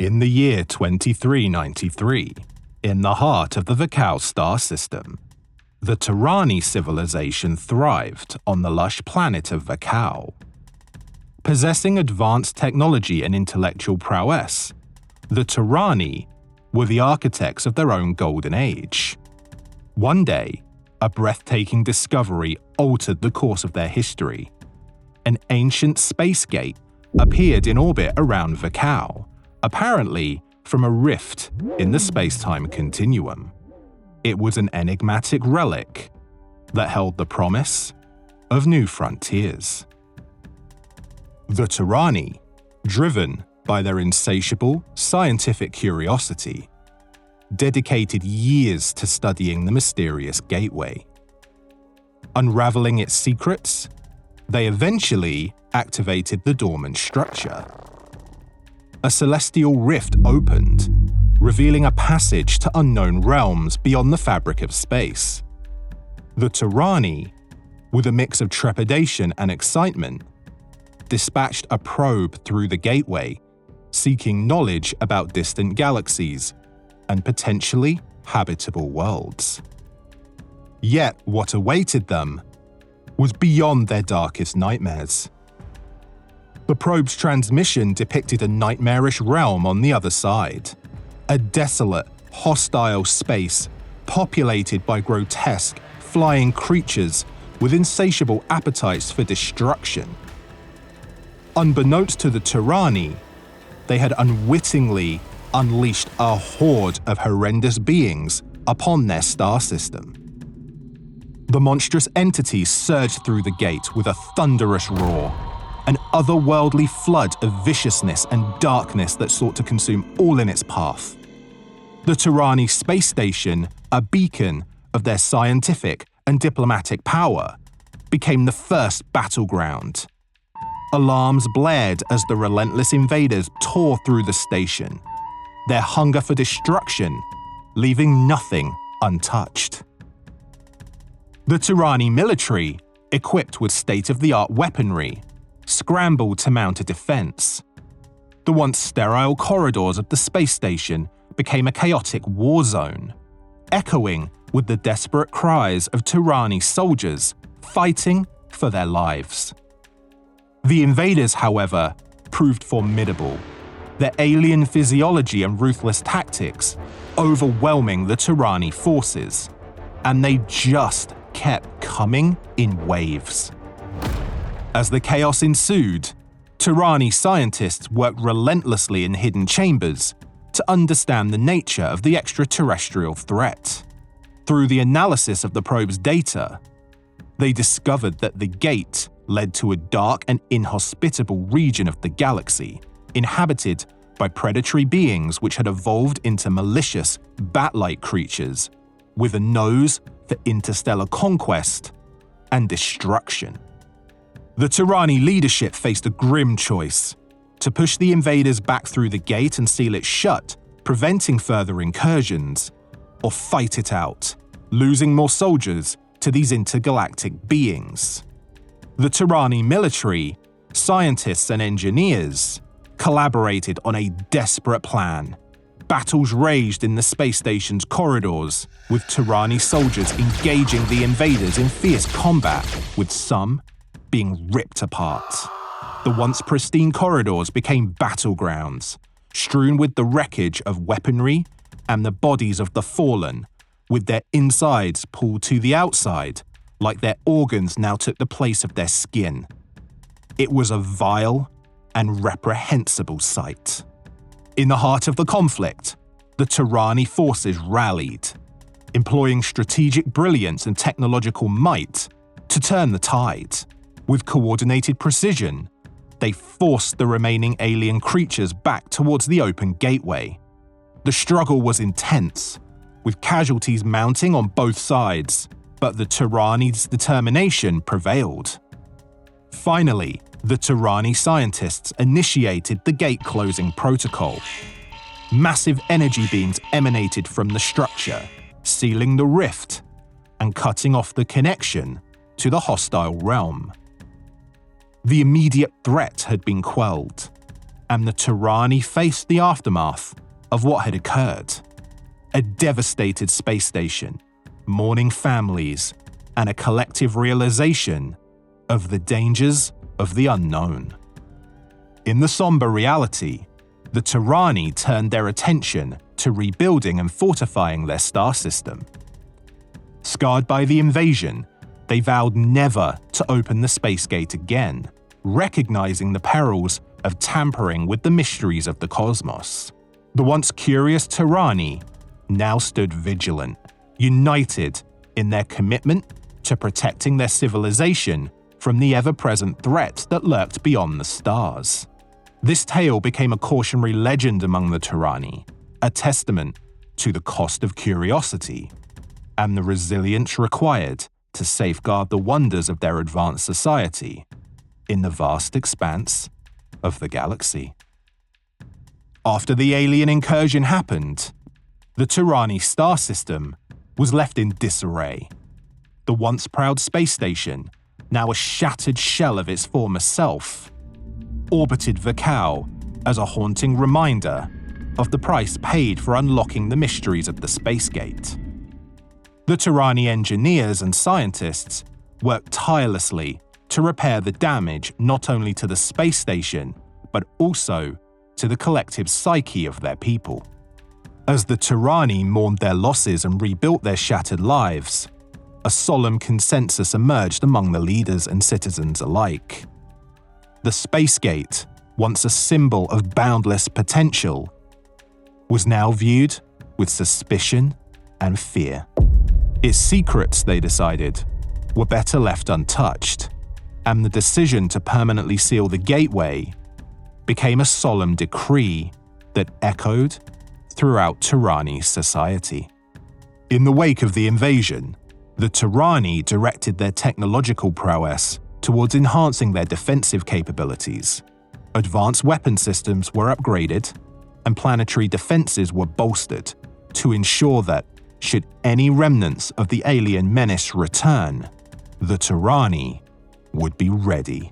In the year 2393, in the heart of the Vekao star system, the Turani civilization thrived on the lush planet of Vekao. Possessing advanced technology and intellectual prowess, the Turani were the architects of their own golden age. One day, a breathtaking discovery altered the course of their history. An ancient space gate appeared in orbit around Vekao, apparently from a rift in the space-time continuum. It was an enigmatic relic that held the promise of new frontiers. The Turani, driven by their insatiable scientific curiosity, dedicated years to studying the mysterious gateway. Unraveling its secrets, they eventually activated the dormant structure. A celestial rift opened, revealing a passage to unknown realms beyond the fabric of space. The Turani, with a mix of trepidation and excitement, dispatched a probe through the gateway, seeking knowledge about distant galaxies and potentially habitable worlds. Yet what awaited them was beyond their darkest nightmares. The probe's transmission depicted a nightmarish realm on the other side, a desolate, hostile space populated by grotesque, flying creatures with insatiable appetites for destruction. Unbeknownst to the Turani, they had unwittingly unleashed a horde of horrendous beings upon their star system. The monstrous entities surged through the gate with a thunderous roar, an otherworldly flood of viciousness and darkness that sought to consume all in its path. The Turani space station, a beacon of their scientific and diplomatic power, became the first battleground. Alarms blared as the relentless invaders tore through the station, their hunger for destruction leaving nothing untouched. The Turani military, equipped with state-of-the-art weaponry, scrambled to mount a defense. The once sterile corridors of the space station became a chaotic war zone, echoing with the desperate cries of Turani soldiers fighting for their lives. The invaders, however, proved formidable, their alien physiology and ruthless tactics overwhelming the Turani forces, and they just kept coming in waves. As the chaos ensued, Turani scientists worked relentlessly in hidden chambers to understand the nature of the extraterrestrial threat. Through the analysis of the probe's data, they discovered that the gate led to a dark and inhospitable region of the galaxy, inhabited by predatory beings which had evolved into malicious, bat-like creatures with a nose for interstellar conquest and destruction. The Turani leadership faced a grim choice: to push the invaders back through the gate and seal it shut, preventing further incursions, or fight it out, losing more soldiers to these intergalactic beings. The Turani military, scientists and engineers collaborated on a desperate plan. Battles raged in the space station's corridors, with Turani soldiers engaging the invaders in fierce combat, with some being ripped apart. The once pristine corridors became battlegrounds, strewn with the wreckage of weaponry and the bodies of the fallen, with their insides pulled to the outside, like their organs now took the place of their skin. It was a vile and reprehensible sight. In the heart of the conflict, the Turani forces rallied, employing strategic brilliance and technological might to turn the tide. With coordinated precision, they forced the remaining alien creatures back towards the open gateway. The struggle was intense, with casualties mounting on both sides, but the Turani's determination prevailed. Finally, the Turani scientists initiated the gate-closing protocol. Massive energy beams emanated from the structure, sealing the rift and cutting off the connection to the hostile realm. The immediate threat had been quelled. and the Turani faced the aftermath of what had occurred. A devastated space station, mourning families, and a collective realization of the dangers of the unknown. In the somber reality, the Turani turned their attention to rebuilding and fortifying their star system. Scarred by the invasion, they vowed never to open the space gate again, recognizing the perils of tampering with the mysteries of the cosmos. The once curious Turani now stood vigilant, united in their commitment to protecting their civilization from the ever-present threats that lurked beyond the stars. This tale became a cautionary legend among the Turani, a testament to the cost of curiosity and the resilience required to safeguard the wonders of their advanced society in the vast expanse of the galaxy. After the alien incursion happened, the Turani star system was left in disarray. The once proud space station, now a shattered shell of its former self, orbited Vekao as a haunting reminder of the price paid for unlocking the mysteries of the space gate. The Turani engineers and scientists worked tirelessly to repair the damage not only to the space station, but also to the collective psyche of their people. As the Turani mourned their losses and rebuilt their shattered lives, a solemn consensus emerged among the leaders and citizens alike. The space gate, once a symbol of boundless potential, was now viewed with suspicion and fear. Its secrets, they decided, were better left untouched, and the decision to permanently seal the gateway became a solemn decree that echoed throughout Turani society. In the wake of the invasion, the Turani directed their technological prowess towards enhancing their defensive capabilities. Advanced weapon systems were upgraded, and planetary defenses were bolstered to ensure that, should any remnants of the alien menace return, the Turani would be ready.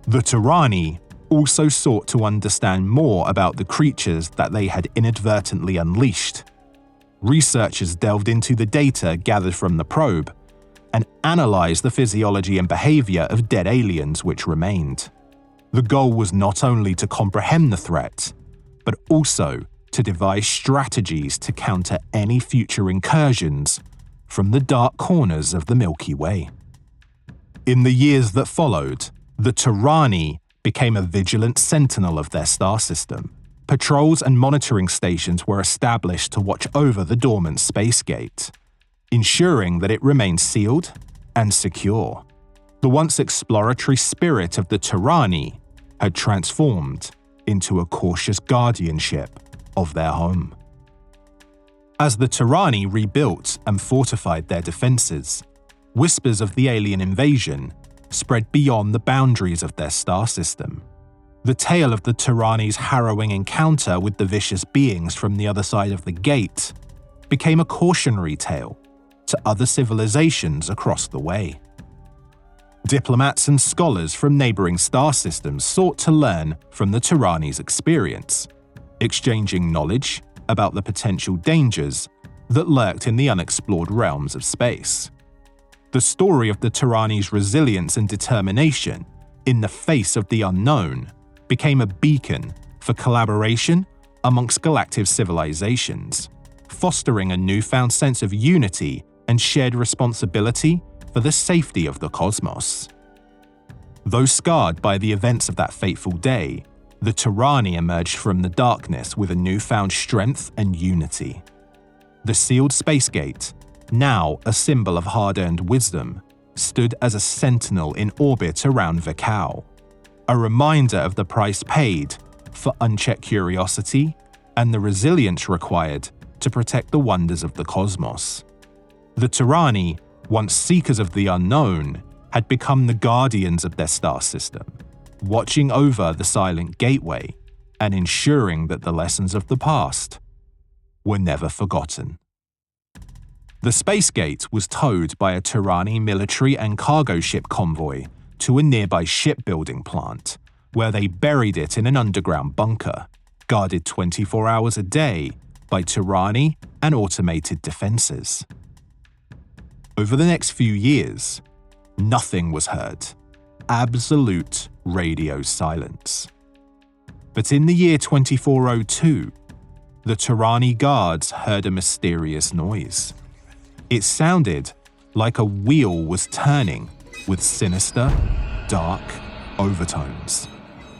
The Turani also sought to understand more about the creatures that they had inadvertently unleashed. Researchers delved into the data gathered from the probe and analyzed the physiology and behavior of dead aliens which remained. The goal was not only to comprehend the threat, but also to devise strategies to counter any future incursions from the dark corners of the Milky Way. In the years that followed, the Turani became a vigilant sentinel of their star system. Patrols and monitoring stations were established to watch over the dormant space gate, ensuring that it remained sealed and secure. The once exploratory spirit of the Turani had transformed into a cautious guardianship of their home. As the Turani rebuilt and fortified their defenses, whispers of the alien invasion spread beyond the boundaries of their star system. The tale of the Turani's harrowing encounter with the vicious beings from the other side of the gate became a cautionary tale to other civilizations across the way. Diplomats and scholars from neighboring star systems sought to learn from the Turani's experience, exchanging knowledge about the potential dangers that lurked in the unexplored realms of space. The story of the Turani's resilience and determination in the face of the unknown became a beacon for collaboration amongst galactic civilizations, fostering a newfound sense of unity and shared responsibility for the safety of the cosmos. Though scarred by the events of that fateful day, the Turani emerged from the darkness with a newfound strength and unity. The sealed space gate, now a symbol of hard-earned wisdom, stood as a sentinel in orbit around Vekao, a reminder of the price paid for unchecked curiosity and the resilience required to protect the wonders of the cosmos. The Turani, once seekers of the unknown, had become the guardians of their star system, watching over the silent gateway and ensuring that the lessons of the past were never forgotten. The space gate was towed by a Turani military and cargo ship convoy to a nearby shipbuilding plant, where they buried it in an underground bunker, guarded 24 hours a day by Turani and automated defenses. Over the next few years, nothing was heard. Absolute radio silence. But in the year 2402, the Turani guards heard a mysterious noise. It sounded like a wheel was turning with sinister, dark overtones,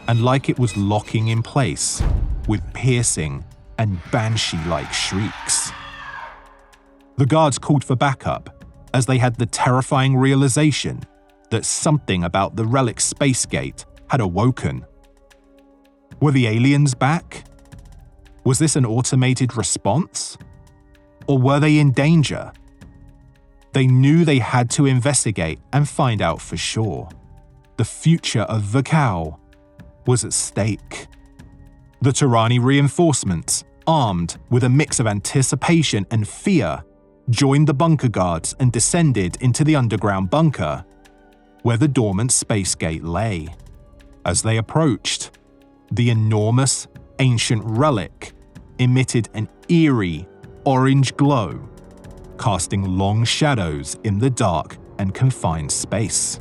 and like it was locking in place with piercing and banshee-like shrieks. The guards called for backup as they had the terrifying realization that something about the relic space gate had awoken. Were the aliens back? Was this an automated response? Or were they in danger? They knew they had to investigate and find out for sure. The future of Vekao was at stake. The Turani reinforcements, armed with a mix of anticipation and fear, joined the bunker guards and descended into the underground bunker, where the dormant space gate lay. As they approached, the enormous, ancient relic emitted an eerie, orange glow, casting long shadows in the dark and confined space.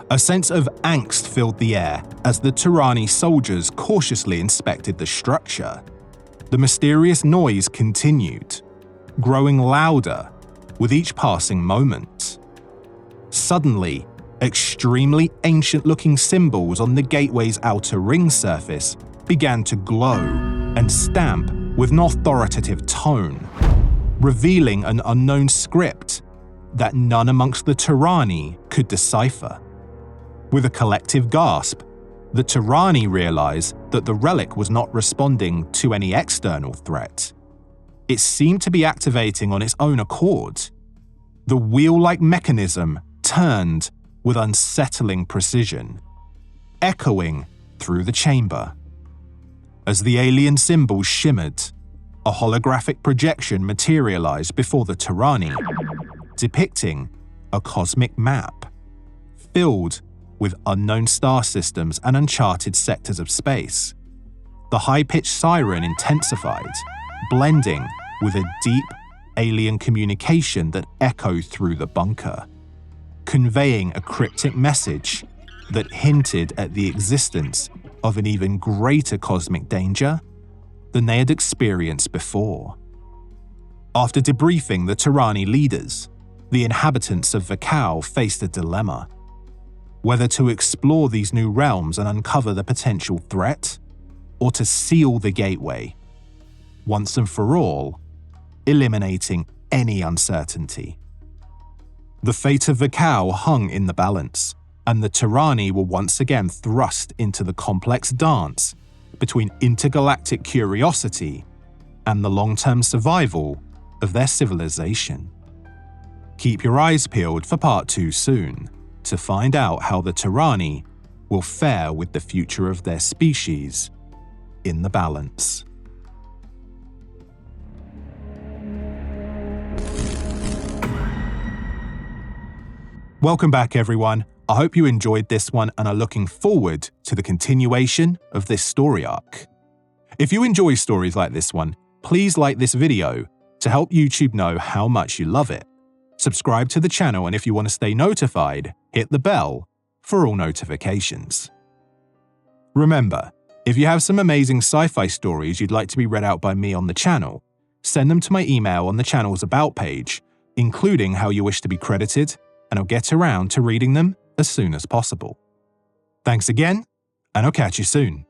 A sense of angst filled the air as the Turani soldiers cautiously inspected the structure. The mysterious noise continued, growing louder with each passing moment. Suddenly, extremely ancient-looking symbols on the gateway's outer ring surface began to glow and stamp with an authoritative tone, revealing an unknown script that none amongst the Turani could decipher. With a collective gasp, the Turani realized that the relic was not responding to any external threat. It seemed to be activating on its own accord. The wheel-like mechanism turned with unsettling precision, echoing through the chamber. As the alien symbols shimmered, a holographic projection materialized before the Turani, depicting a cosmic map filled with unknown star systems and uncharted sectors of space. The high-pitched siren intensified, blending with a deep alien communication that echoed through the bunker, conveying a cryptic message that hinted at the existence of an even greater cosmic danger than they had experienced before. After debriefing the Turani leaders, the inhabitants of Vekao faced a dilemma: whether to explore these new realms and uncover the potential threat, or to seal the gateway, once and for all, eliminating any uncertainty. The fate of Vekao hung in the balance, and the Turani were once again thrust into the complex dance between intergalactic curiosity and the long-term survival of their civilization. Keep your eyes peeled for part 2 soon, to find out how the Turani will fare with the future of their species in the balance. Welcome back, everyone. I hope you enjoyed this one and are looking forward to the continuation of this story arc. If you enjoy stories like this one, please like this video to help YouTube know how much you love it. Subscribe to the channel, and if you want to stay notified, hit the bell for all notifications. Remember, if you have some amazing sci-fi stories you'd like to be read out by me on the channel, send them to my email on the channel's About page, including how you wish to be credited, and I'll get around to reading them as soon as possible. Thanks again, and I'll catch you soon.